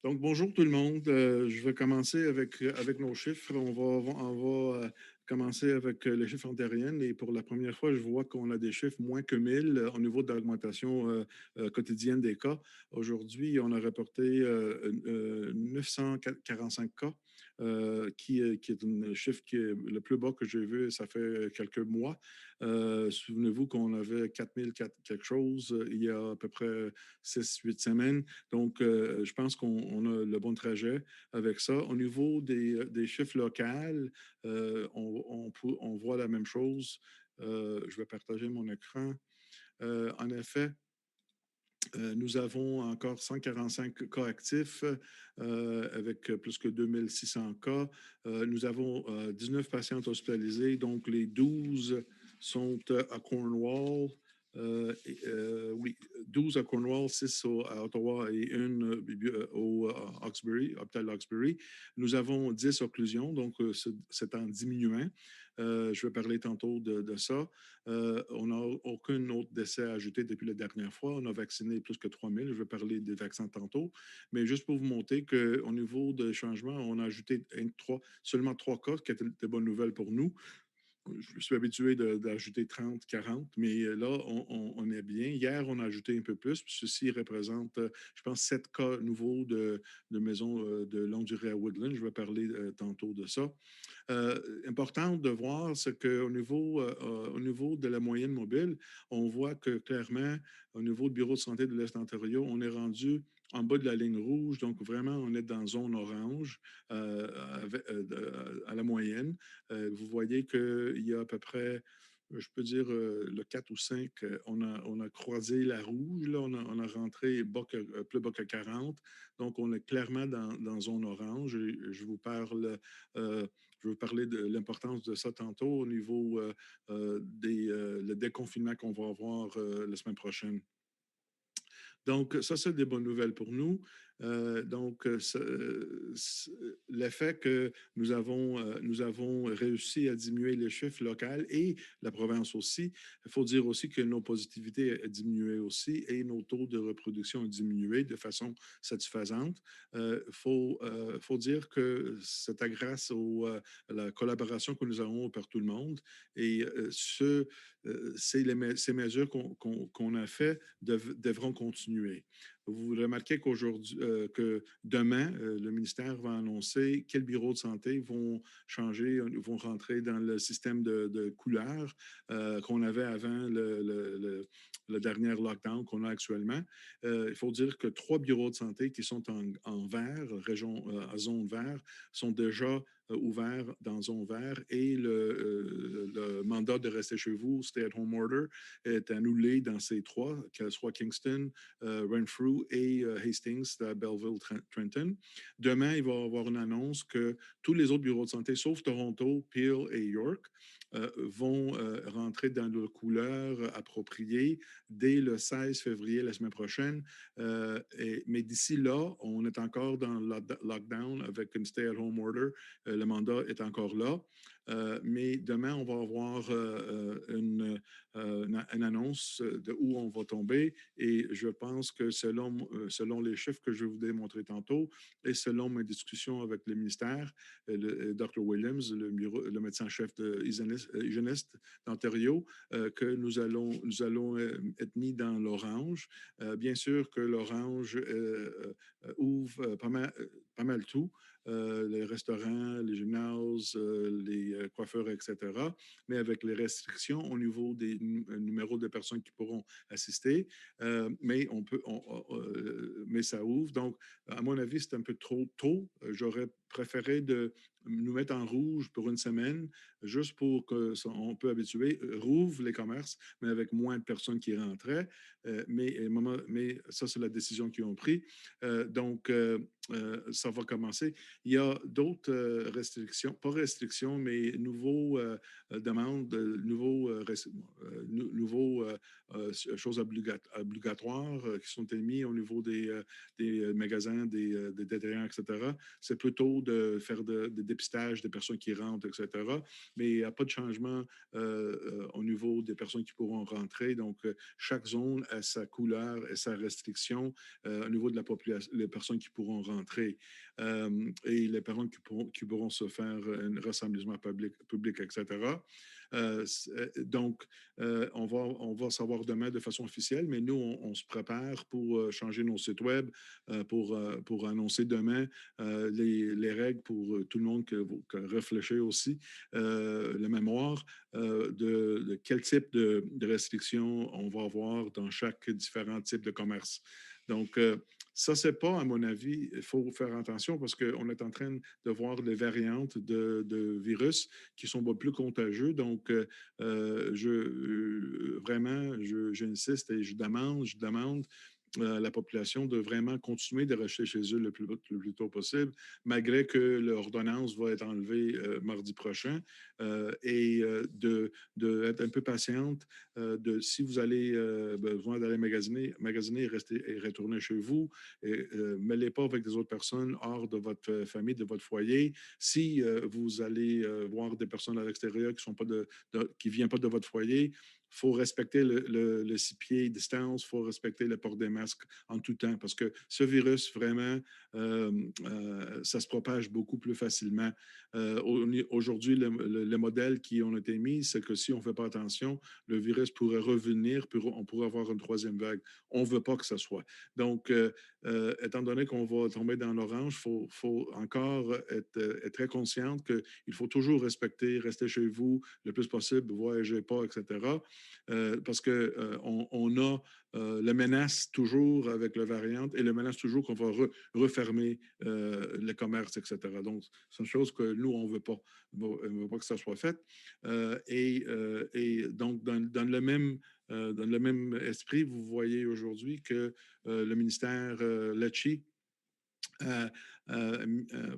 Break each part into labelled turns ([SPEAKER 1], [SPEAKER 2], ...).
[SPEAKER 1] Donc, bonjour tout le monde. Je vais commencer avec nos chiffres. On va commencer avec les chiffres ontariennes. Et pour la première fois, je vois qu'on a des chiffres moins que 1000 au niveau de l'augmentation quotidienne des cas. Aujourd'hui, on a rapporté 945 cas, qui est un chiffre qui est le plus bas que j'ai vu, ça fait quelques mois. Souvenez-vous qu'on avait 4000 quelque chose il y a à peu près 6, 8 semaines. Donc, je pense qu'on a le bon trajet avec ça. Au niveau des chiffres locaux, on voit la même chose. Je vais partager mon écran. En effet, nous avons encore 145 cas actifs avec plus que 2600 cas. Nous avons 19 patients hospitalisés, donc les 12 sont à Cornwall. Oui, 12 à Cornwall, 6 à Ottawa et une au Hawkesbury, hôpital Hawkesbury. Nous avons 10 occlusions, donc c'est en diminuant. Je vais parler tantôt de ça. On n'a aucun autre décès à ajouter depuis la dernière fois. On a vacciné plus que 3000. Je vais parler des vaccins tantôt. Mais juste pour vous montrer qu'au niveau de changement, on a ajouté seulement 3 cas, ce qui est de bonnes nouvelles pour nous. Je suis habitué d'ajouter 30, 40, mais là, on est bien. Hier, on a ajouté un peu plus. Ceci représente, je pense, 7 cas nouveaux de maisons de longue durée à Woodland. Je vais parler tantôt de ça. Important de voir, c'est au niveau de la moyenne mobile, on voit que clairement, au niveau du bureau de santé de l'Est Ontario, on est rendu en bas de la ligne rouge. Donc, vraiment, on est dans zone orange à la moyenne. Vous voyez qu'il y a à peu près, je peux dire, le 4 ou 5, on a croisé la rouge, là, on a rentré plus bas que 40. Donc, on est clairement dans zone orange. Je vous parle je vais vous parler de l'importance de ça tantôt au niveau le déconfinement qu'on va avoir la semaine prochaine. Donc, ça, c'est des bonnes nouvelles pour nous. Donc, l'effet que nous avons réussi à diminuer les chiffres locaux et la province aussi, il faut dire aussi que nos positivités ont diminué aussi et nos taux de reproduction ont diminué de façon satisfaisante. Faut dire que c'est grâce à la collaboration que nous avons par tout le monde et ces mesures qu'on a faites devront continuer. Vous remarquez que demain, le ministère va annoncer quels bureaux de santé vont changer, vont rentrer dans le système de couleurs qu'on avait avant le dernier lockdown qu'on a actuellement. Il faut dire que 3 bureaux de santé qui sont en vert, zone vert, sont déjà ouverts dans zone vert et le mandat de rester chez vous, stay-at-home order, est annulé dans ces trois, que ce soit Kingston, Renfrew et Hastings, à Belleville, Trenton. Demain, il va y avoir une annonce que tous les autres bureaux de santé, sauf Toronto, Peel et York, vont rentrer dans leur couleur appropriée dès le 16 février, la semaine prochaine. Mais d'ici là, on est encore dans le lockdown avec une stay-at-home order. Le mandat est encore là. Mais demain, on va avoir une annonce de où on va tomber. Et je pense que selon les chiffres que je vais vous démontrer tantôt et selon mes discussions avec le ministère, le Dr. Williams, le médecin-chef hygiéniste d'Ontario, que nous allons être mis dans l'orange. Bien sûr que l'orange ouvre pas mal tout. Les restaurants, les gymnases, les coiffeurs, etc. Mais avec les restrictions au niveau des numéros de personnes qui pourront assister. Mais ça ouvre. Donc, à mon avis, c'est un peu trop tôt. J'aurais préféré de nous mettre en rouge pour une semaine, juste pour qu'on peut habituer, rouvre les commerces, mais avec moins de personnes qui rentraient. Mais ça, c'est la décision qu'ils ont prise. Donc, ça va commencer. Il y a d'autres restrictions, pas restrictions, mais nouveaux demandes, nouveaux choses obligatoires qui sont émises au niveau des magasins, des détaillants, etc. C'est plutôt de faire des dépistages des personnes qui rentrent, etc. Mais il n'y a pas de changement au niveau des personnes qui pourront rentrer. Donc, chaque zone a sa couleur et sa restriction au niveau de la population, les personnes qui pourront rentrer. entrer. Et les parents qui pourront se faire un rassemblement public, etc. Donc, on va savoir demain de façon officielle, mais nous, on se prépare pour changer nos sites web, pour annoncer demain les règles pour tout le monde que réfléchir aussi, la mémoire de quel type de restrictions on va avoir dans chaque différent type de commerce. Donc, ça, c'est pas, à mon avis, il faut faire attention parce qu'on est en train de voir des variantes de virus qui sont beaucoup plus contagieux. Donc, vraiment, j'insiste et je demande à la population de vraiment continuer de rester chez eux le plus tôt possible, malgré que l'ordonnance va être enlevée mardi prochain, et d'être un peu patiente. Si vous avez besoin d'aller magasiner et retourner chez vous, ne mêlez pas avec des autres personnes hors de votre famille, de votre foyer. Si vous allez voir des personnes à l'extérieur qui ne viennent pas de votre foyer, il faut respecter le 6 pieds de distance, il faut respecter le port des masques en tout temps, parce que ce virus, vraiment, ça se propage beaucoup plus facilement. Aujourd'hui, le modèle qui ont été mis, c'est que si on ne fait pas attention, le virus pourrait revenir, on pourrait avoir une troisième vague. On ne veut pas que ça soit. Donc, étant donné qu'on va tomber dans l'orange, il faut encore être très conscient qu'il faut toujours respecter, rester chez vous le plus possible, voyager pas, etc. Parce qu'on a la menace toujours avec le variant et la menace toujours qu'on va refermer le commerce, etc. Donc, c'est une chose que nous, on ne veut pas. On ne veut pas que ça soit fait. Et donc, dans le même esprit, vous voyez aujourd'hui que le ministère Lecce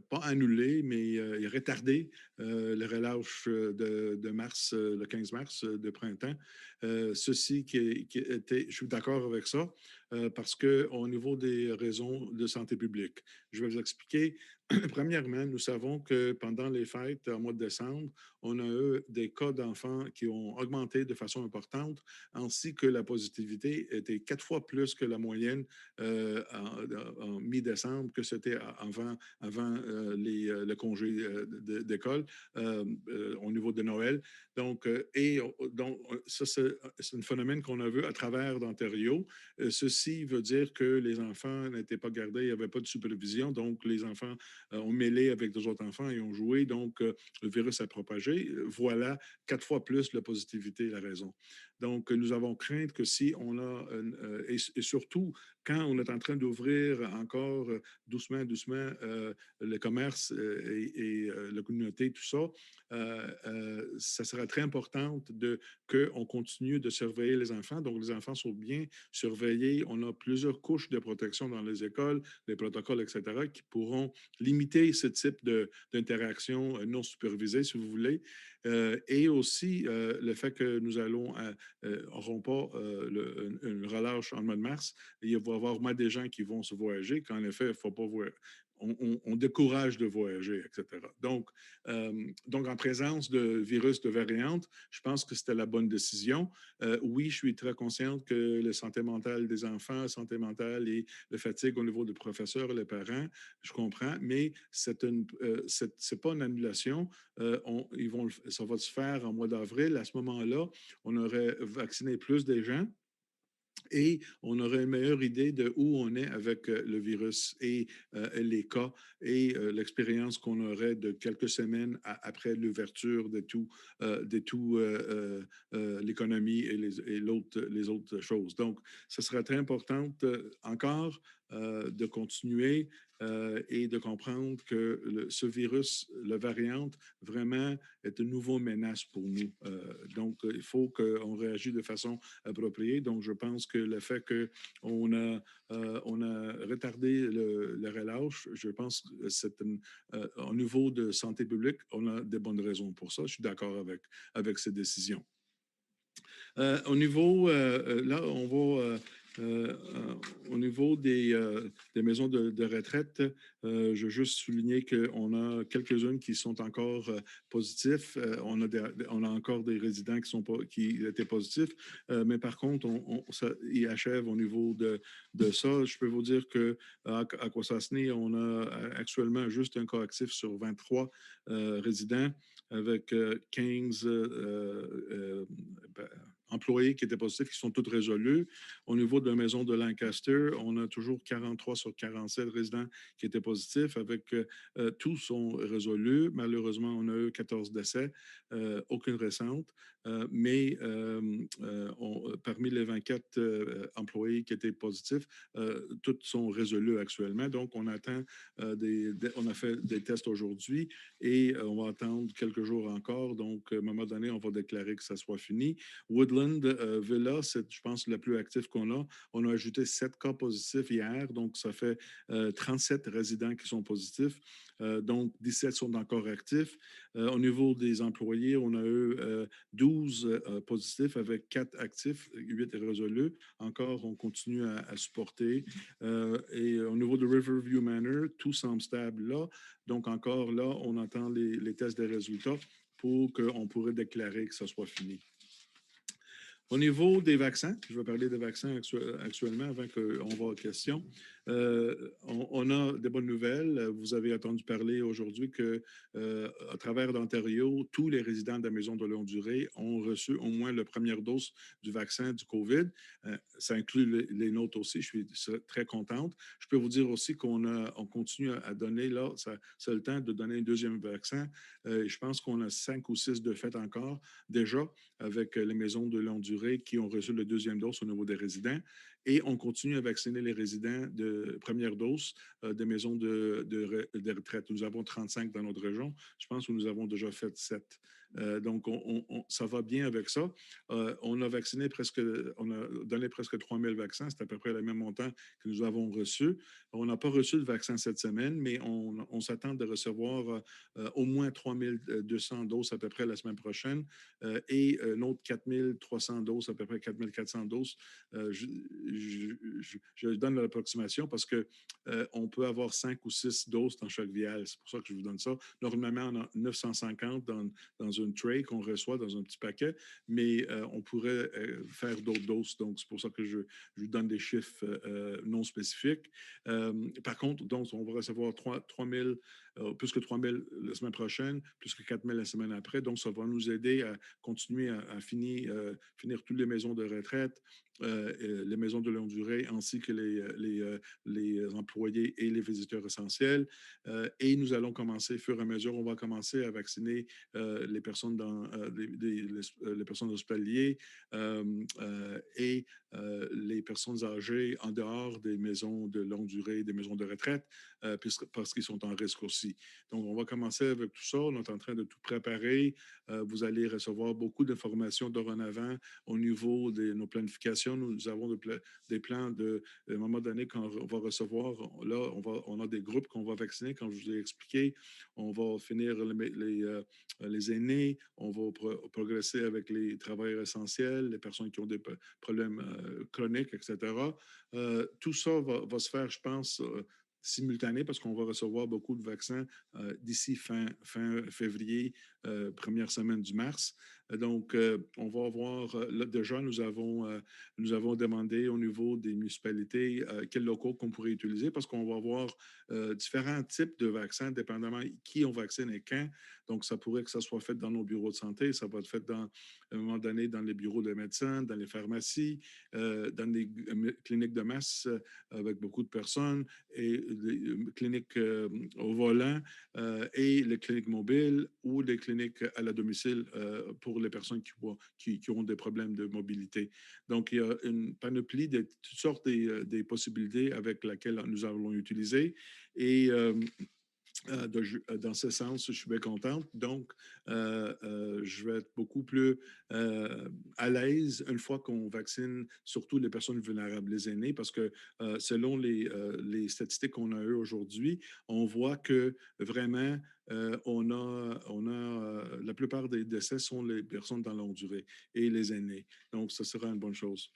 [SPEAKER 1] pas annulé, mais retardé le relâche de mars, le 15 mars de printemps. Ceci qui était, je suis d'accord avec ça, parce qu'au niveau des raisons de santé publique, je vais vous expliquer. Premièrement, nous savons que pendant les fêtes, en mois de décembre, on a eu des cas d'enfants qui ont augmenté de façon importante, ainsi que la positivité était 4 fois plus que la moyenne en mi-décembre que c'était avant le congé d'école au niveau de Noël. Donc, ça, c'est un phénomène qu'on a vu à travers l'Ontario. Ceci veut dire que les enfants n'étaient pas gardés, il n'y avait pas de supervision, donc les enfants ont mêlé avec des autres enfants et ont joué, donc le virus a propagé. Voilà 4 fois plus la positivité et la raison. Donc, nous avons crainte que si on a, et surtout quand on est en train d'ouvrir encore doucement, doucement le commerce et la communauté, tout ça, ça sera très important qu'on continue de surveiller les enfants. Donc, les enfants sont bien surveillés. On a plusieurs couches de protection dans les écoles, les protocoles, etc., qui pourront limiter ce type d'interaction non supervisée, si vous voulez. Et aussi le fait que nous n'aurons pas une relâche en mois de mars. Il va y avoir moins des gens qui vont se voyager, qu'en effet, il ne faut pas on décourage de voyager, etc. Donc, en présence de virus de variantes, je pense que c'était la bonne décision. Oui, je suis très consciente que la santé mentale des enfants, la santé mentale et la fatigue au niveau des professeurs et des parents, je comprends, mais c'est pas une annulation. Ça va se faire en mois d'avril. À ce moment-là, on aurait vacciné plus de gens et on aurait une meilleure idée de où on est avec le virus et les cas et l'expérience qu'on aurait de quelques semaines après l'ouverture de l'économie et les autres choses. Donc, ce serait très important encore de continuer et de comprendre que ce virus, le variant, vraiment est une nouvelle menace pour nous. Donc, il faut qu'on réagisse de façon appropriée. Donc, je pense que le fait qu'on a retardé le relâche, je pense que c'est au niveau de santé publique, on a des bonnes raisons pour ça. Je suis d'accord avec ces décisions. Au niveau, là, on va Au niveau des maisons de retraite, je veux juste souligner qu'on a quelques-unes qui sont encore positifs. On a encore des résidents qui étaient positifs. Mais par contre, ils achèvent au niveau de ça. Je peux vous dire qu'à Kwasasni, on a actuellement juste un cas actif sur 23 résidents avec 15 ben, employés qui étaient positifs, qui sont tous résolus. Au niveau de la maison de Lancaster, on a toujours 43 sur 47 résidents qui étaient positifs, avec tous sont résolus. Malheureusement, on a eu 14 décès, aucune récente, mais parmi les 24 employés qui étaient positifs, tous sont résolus actuellement. Donc, on attend on a fait des tests aujourd'hui et on va attendre quelques jours encore. Donc, à un moment donné, on va déclarer que ça soit fini. Woodland Villa, c'est, je pense, le plus actif qu'on a. On a ajouté 7 cas positifs hier, donc ça fait 37 résidents qui sont positifs. Donc, 17 sont encore actifs. Au niveau des employés, on a eu 12 positifs avec 4 actifs, 8 résolus. Encore, on continue à supporter. Et au niveau de Riverview Manor, tout semble stable là. Donc, encore là, on attend les tests des résultats pour qu'on pourrait déclarer que ça soit fini. Au niveau des vaccins, je vais parler des vaccins actuellement avant qu'on va aux questions. On a des bonnes nouvelles. Vous avez entendu parler aujourd'hui que, à travers l'Ontario, tous les résidents de la maison de longue durée ont reçu au moins la première dose du vaccin du COVID. Ça inclut les nôtres aussi. Je suis très contente. Je peux vous dire aussi on continue à donner, là, c'est le temps de donner un deuxième vaccin. Je pense qu'on a 5 ou 6 de fait encore déjà avec les maisons de longue durée qui ont reçu la deuxième dose au niveau des résidents. Et on continue à vacciner les résidents de première dose des maisons de retraite. Nous avons 35 dans notre région. Je pense que nous avons déjà fait 7. Donc, ça va bien avec ça. On a vacciné on a donné presque 3000 vaccins. C'est à peu près le même montant que nous avons reçu. On n'a pas reçu de vaccin cette semaine, mais on s'attend de recevoir au moins 3200 doses à peu près la semaine prochaine et un autre 4300 doses, à peu près 4400 doses. Je donne l'approximation parce qu'on peut avoir 5 ou 6 doses dans chaque vial. C'est pour ça que je vous donne ça. Normalement, on a 950 dans une tray qu'on reçoit dans un petit paquet, mais on pourrait faire d'autres doses. Donc, c'est pour ça que je vous donne des chiffres non spécifiques. Par contre, donc, on va recevoir 3000, plus que 3000 la semaine prochaine, plus que 4000 la semaine après. Donc, ça va nous aider à continuer à finir toutes les maisons de retraite, les maisons de longue durée, ainsi que les employés et les visiteurs essentiels. Et nous allons commencer, au fur et à mesure, on va commencer à vacciner les personnes les personnes hospitalières et les personnes âgées en dehors des maisons de longue durée, des maisons de retraite, parce qu'ils sont en risque aussi. Donc, on va commencer avec tout ça. On est en train de tout préparer. Vous allez recevoir beaucoup d'informations dorénavant au niveau de nos planifications. Nous avons des plans à un moment donné, quand on va recevoir, là, on a des groupes qu'on va vacciner, comme je vous ai expliqué. On va finir les aînés, on va progresser avec les travailleurs essentiels, les personnes qui ont des problèmes chroniques, etc. Tout ça va se faire, je pense, simultané parce qu'on va recevoir beaucoup de vaccins d'ici fin février, première semaine du mars. Donc, on va voir, là, déjà, nous avons demandé au niveau des municipalités quels locaux qu'on pourrait utiliser parce qu'on va avoir différents types de vaccins, dépendamment qui on vaccine et quand. Donc, ça pourrait que ça soit fait dans nos bureaux de santé, ça va être fait à un moment donné dans les bureaux de médecins, dans les pharmacies, dans les cliniques de masse avec beaucoup de personnes et les cliniques au volant et les cliniques mobiles ou les cliniques à la domicile pour les personnes qui ont des problèmes de mobilité. Donc, il y a une panoplie de toutes sortes des possibilités avec laquelle nous allons utiliser. Et dans ce sens, je suis bien contente. Donc, je vais être beaucoup plus à l'aise une fois qu'on vaccine surtout les personnes vulnérables, les aînés, parce que selon les statistiques qu'on a eues aujourd'hui, on voit que vraiment, la plupart des décès sont les personnes dans longue durée et les aînés. Donc, ça sera une bonne chose.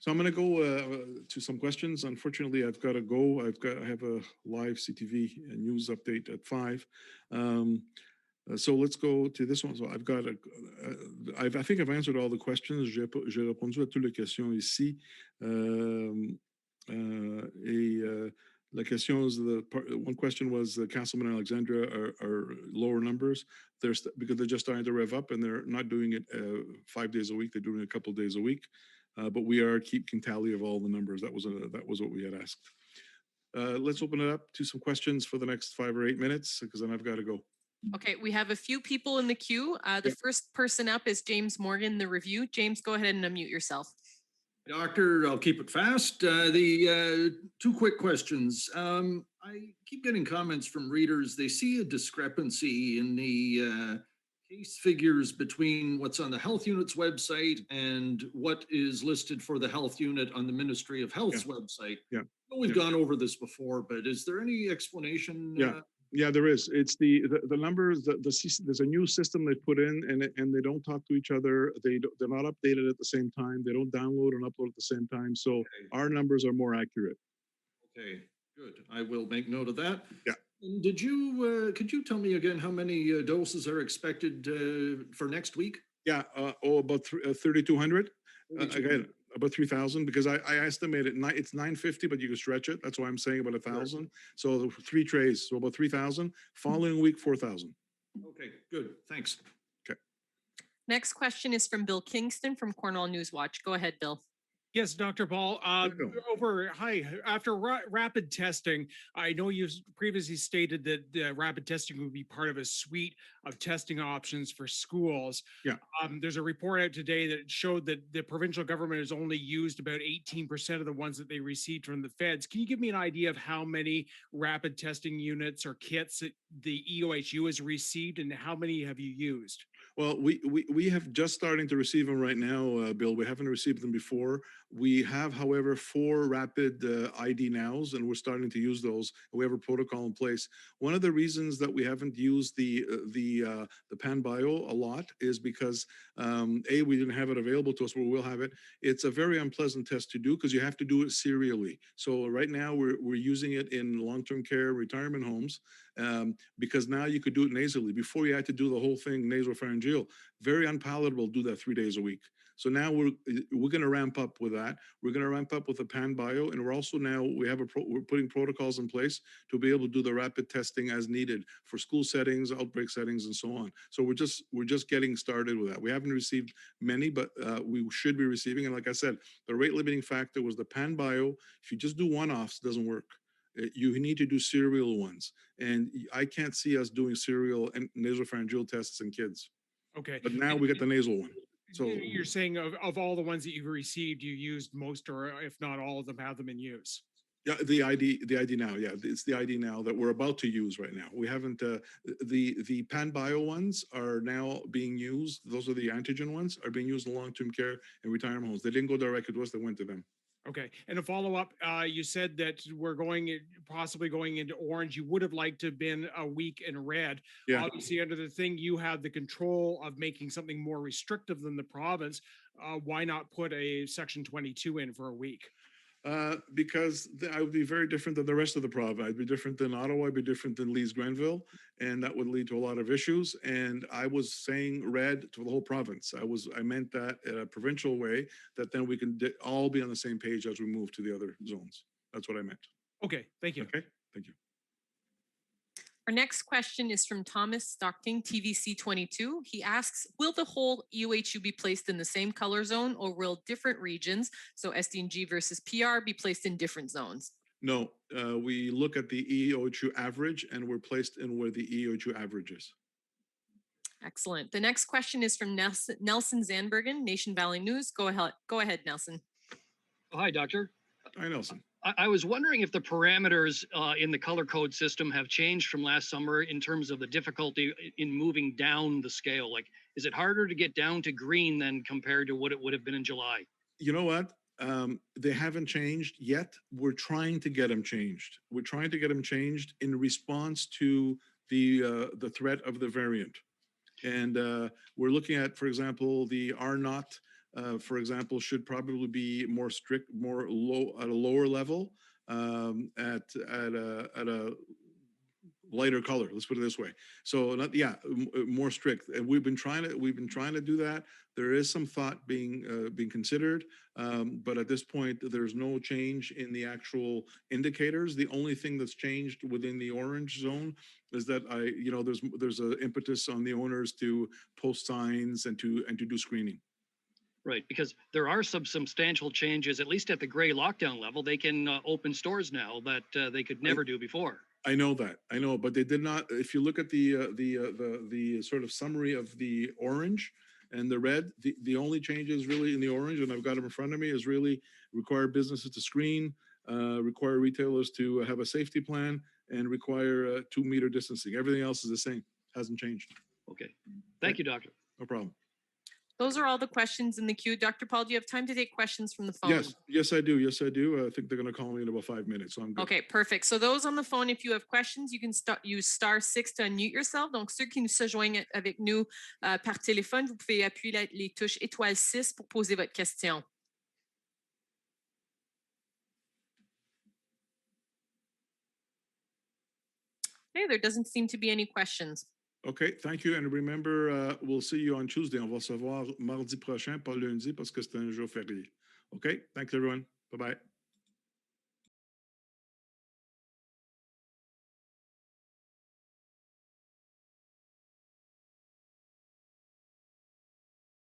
[SPEAKER 1] So I'm going to go to some questions. Unfortunately, I've got to go. I have a live CTV news update at 5. So let's go to this one. So I've got I think I've answered all the questions. J'ai répondu à toutes les questions ici. La question is one question was Castleman and Alexandria are lower numbers. Because they're just starting to rev up and they're not doing it 5 days a week. They're doing it a couple of days a week. But we are keeping tally of all the numbers. That was what we had asked. Let's open it up to some questions for the next 5 or 8 minutes because then I've got to go.
[SPEAKER 2] Okay, we have a few people in the queue. The first person up is James Morgan, the review. James, go ahead and unmute yourself.
[SPEAKER 3] Doctor, I'll keep it fast. The 2 quick questions. I keep getting comments from readers. They see a discrepancy in the case figures between what's on the health unit's website and what is listed for the health unit on the Ministry of Health's website.
[SPEAKER 1] Yeah.
[SPEAKER 3] I know we've gone over this before, but is there any explanation?
[SPEAKER 1] Yeah, there is. It's the numbers. There's a new system they put in, and they don't talk to each other. They're not updated at the same time. They don't download and upload at the same time. So our numbers are more accurate.
[SPEAKER 3] Okay, good. I will make note of that.
[SPEAKER 1] Yeah.
[SPEAKER 3] And could you tell me again how many doses are expected for next week?
[SPEAKER 1] Yeah. About 3,200. Again, about 3,000 because I estimate it's 950, but you can stretch it. That's why I'm saying about 1,000. So 3 trays, so about 3,000. Following week, 4,000.
[SPEAKER 3] Okay, good. Thanks.
[SPEAKER 1] Okay.
[SPEAKER 2] Next question is from Bill Kingston from Cornwall Newswatch. Go ahead, Bill.
[SPEAKER 4] Yes, Dr. Paul. After rapid testing, I know you previously stated that rapid testing would be part of a suite of testing options for schools.
[SPEAKER 1] Yeah.
[SPEAKER 4] There's a report out today that showed that the provincial government has only used about 18% of the ones that they received from the feds. Can you give me an idea of how many rapid testing units or kits that the EOHU has received, and how many have you used?
[SPEAKER 1] Well, we have just starting to receive them right now, Bill. We haven't received them before. We have, however, 4 rapid ID nows, and we're starting to use those. We have a protocol in place. One of the reasons that we haven't used the PanBio a lot is because we didn't have it available to us, but we'll have it. It's a very unpleasant test to do because you have to do it serially. So right now we're using it in long-term care retirement homes because now you could do it nasally. Before you had to do the whole thing nasopharyngeal. Very unpalatable. Do that 3 days a week. So now we're going to ramp up with that. We're going to ramp up with the PanBio, and we're also now we're putting protocols in place to be able to do the rapid testing as needed for school settings, outbreak settings, and so on. So we're just getting started with that. We haven't received many, but we should be receiving. And like I said, the rate limiting factor was the PanBio. If you just do one-offs, it doesn't work. You need to do serial ones, and I can't see us doing serial and nasopharyngeal tests in kids.
[SPEAKER 4] Okay.
[SPEAKER 1] But now we get the nasal one. So
[SPEAKER 4] you're saying of all the ones that you've received, you used most, or if not all of them, have them in use?
[SPEAKER 1] Yeah, the ID now. Yeah, it's the ID now that we're about to use right now. We haven't. The PanBio ones are now being used. Those are the antigen ones are being used in long-term care and retirement homes. They didn't go directly to us. They went to them.
[SPEAKER 4] Okay. And a follow-up, you said that we're possibly going into orange. You would have liked to have been a week in red.
[SPEAKER 1] Yeah.
[SPEAKER 4] Obviously, under the thing, you have the control of making something more restrictive than the province. Why not put a Section 22 in for a week?
[SPEAKER 1] Because I would be very different than the rest of the province. I'd be different than Ottawa. I'd be different than Leeds Grenville, and that would lead to a lot of issues. And I was saying red to the whole province. I meant that in a provincial way, that then we can all be on the same page as we move to the other zones. That's what I meant.
[SPEAKER 4] Okay, thank you.
[SPEAKER 1] Okay, thank you.
[SPEAKER 2] Our next question is from Thomas Stockton, TVC 22. He asks, will the whole EOHU be placed in the same color zone, or will different regions, so SDNG versus PR, be placed in different zones?
[SPEAKER 1] No, we look at the EOHU average, and we're placed in where the EOHU average is.
[SPEAKER 2] Excellent. The next question is from Nelson Zandbergen, Nation Valley News. Go ahead, Nelson.
[SPEAKER 5] Oh, hi, Doctor.
[SPEAKER 1] Hi, Nelson.
[SPEAKER 5] I was wondering if the parameters in the color code system have changed from last summer in terms of the difficulty in moving down the scale. Like, is it harder to get down to green than compared to what it would have been in July?
[SPEAKER 1] You know what? They haven't changed yet. We're trying to get them changed. We're trying to get them changed in response to the threat of the variant. And we're looking at, for example, the R0 for example, should probably be more strict, more low at a lower level, at a lighter color. Let's put it this way. So not, yeah, more strict. And we've been trying to do that. There is some thought being considered, but at this point, there's no change in the actual indicators. The only thing that's changed within the orange zone is that there's an impetus on the owners to post signs and to do screening.
[SPEAKER 5] Right, because there are some substantial changes, at least at the gray lockdown level. They can open stores now that they could never do before.
[SPEAKER 1] I know that. I know, but they did not. If you look at the sort of summary of the orange and the red, the only changes really in the orange, and I've got them in front of me, is really require businesses to screen, require retailers to have a safety plan, and require 2-meter distancing. Everything else is the same. Hasn't changed.
[SPEAKER 5] Okay, thank you, Doctor.
[SPEAKER 1] No problem.
[SPEAKER 2] Those are all the questions in the queue. Dr. Paul, do you have time to take questions from the phone?
[SPEAKER 1] Yes, I do. Yes, I do. I think they're going to call me in about 5 minutes, so I'm good.
[SPEAKER 2] Okay, perfect. So those on the phone, if you have questions, you can use *6 to unmute yourself. Donc, ceux qui nous se joignent avec nous par téléphone, vous pouvez appuyer les touches étoile 6 pour poser votre question. Okay, there doesn't seem to be any questions.
[SPEAKER 1] Okay, thank you. And remember, we'll see you on Tuesday. On va se voir mardi prochain, pas lundi, parce que c'est un jour férié. Okay, thanks everyone. Bye-bye.